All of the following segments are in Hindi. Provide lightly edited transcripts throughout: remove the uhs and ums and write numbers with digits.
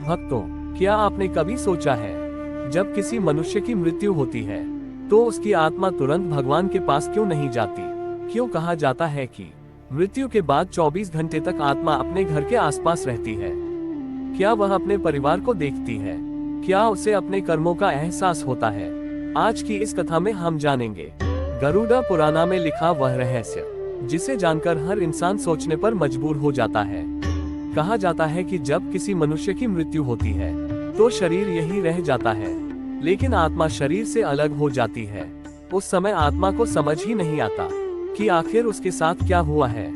भक्तों, क्या आपने कभी सोचा है, जब किसी मनुष्य की मृत्यु होती है तो उसकी आत्मा तुरंत भगवान के पास क्यों नहीं जाती? क्यों कहा जाता है कि मृत्यु के बाद 24 घंटे तक आत्मा अपने घर के आसपास रहती है? क्या वह अपने परिवार को देखती है? क्या उसे अपने कर्मों का एहसास होता है? आज की इस कथा में हम जानेंगे गरुड़ पुराण में लिखा वह रहस्य, जिसे जानकर हर इंसान सोचने पर मजबूर हो जाता है। कहा जाता है कि जब किसी मनुष्य की मृत्यु होती है तो शरीर यही रह जाता है, लेकिन आत्मा शरीर से अलग हो जाती है। उस समय आत्मा को समझ ही नहीं आता कि आखिर उसके साथ क्या हुआ है।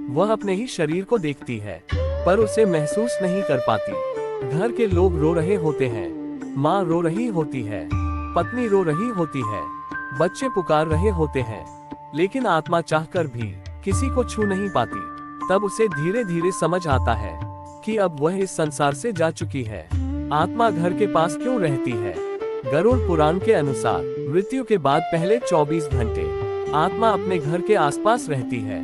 वह अपने ही शरीर को देखती है, पर उसे महसूस नहीं कर पाती। घर के लोग रो रहे होते हैं, माँ रो रही होती है, पत्नी रो रही होती है, बच्चे पुकार रहे होते हैं, लेकिन आत्मा चाहकर भी किसी को छू नहीं पाती। तब उसे धीरे धीरे समझ आता है कि अब वह इस संसार से जा चुकी है। आत्मा घर के पास क्यों रहती है? गरुड़ पुराण के अनुसार मृत्यु के बाद पहले 24 घंटे आत्मा अपने घर के आसपास रहती है,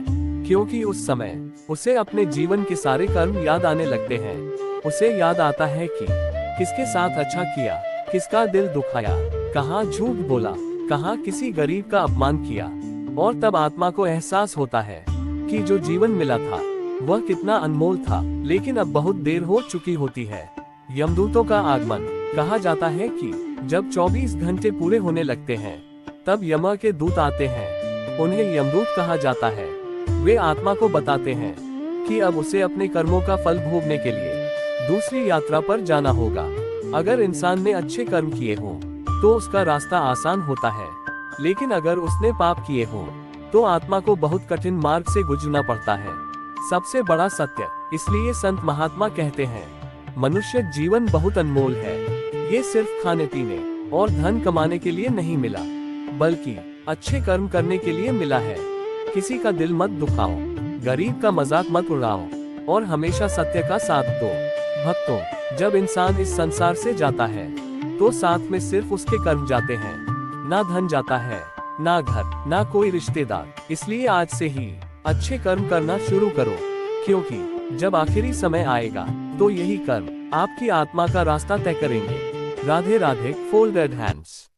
क्योंकि उस समय उसे अपने जीवन के सारे कर्म याद आने लगते हैं। उसे याद आता है कि किसके साथ अच्छा किया, किसका दिल दुखाया, कहाँ झूठ बोला, कहाँ किसी गरीब का अपमान किया। और तब आत्मा को एहसास होता है कि जो जीवन मिला था वह कितना अनमोल था, लेकिन अब बहुत देर हो चुकी होती है। यमदूतों का आगमन। कहा जाता है कि जब 24 घंटे पूरे होने लगते हैं तब यम के दूत आते हैं। उन्हें यमदूत कहा जाता है। वे आत्मा को बताते हैं कि अब उसे अपने कर्मों का फल भोगने के लिए दूसरी यात्रा पर जाना होगा। अगर इंसान ने अच्छे कर्म किए हों तो उसका रास्ता आसान होता है, लेकिन अगर उसने पाप किए हों तो आत्मा को बहुत कठिन मार्ग से गुजरना पड़ता है। सबसे बड़ा सत्य, इसलिए संत महात्मा कहते हैं, मनुष्य जीवन बहुत अनमोल है। ये सिर्फ खाने पीने और धन कमाने के लिए नहीं मिला, बल्कि अच्छे कर्म करने के लिए मिला है। किसी का दिल मत दुखाओ, गरीब का मजाक मत उड़ाओ और हमेशा सत्य का साथ दो। भक्तों, जब इंसान इस संसार से जाता है तो साथ में सिर्फ उसके कर्म जाते हैं। ना धन जाता है, ना घर, ना कोई रिश्तेदार। इसलिए आज से ही अच्छे कर्म करना शुरू करो, क्योंकि जब आखिरी समय आएगा तो यही कर्म आपकी आत्मा का रास्ता तय करेंगे। राधे राधे। Folded hands.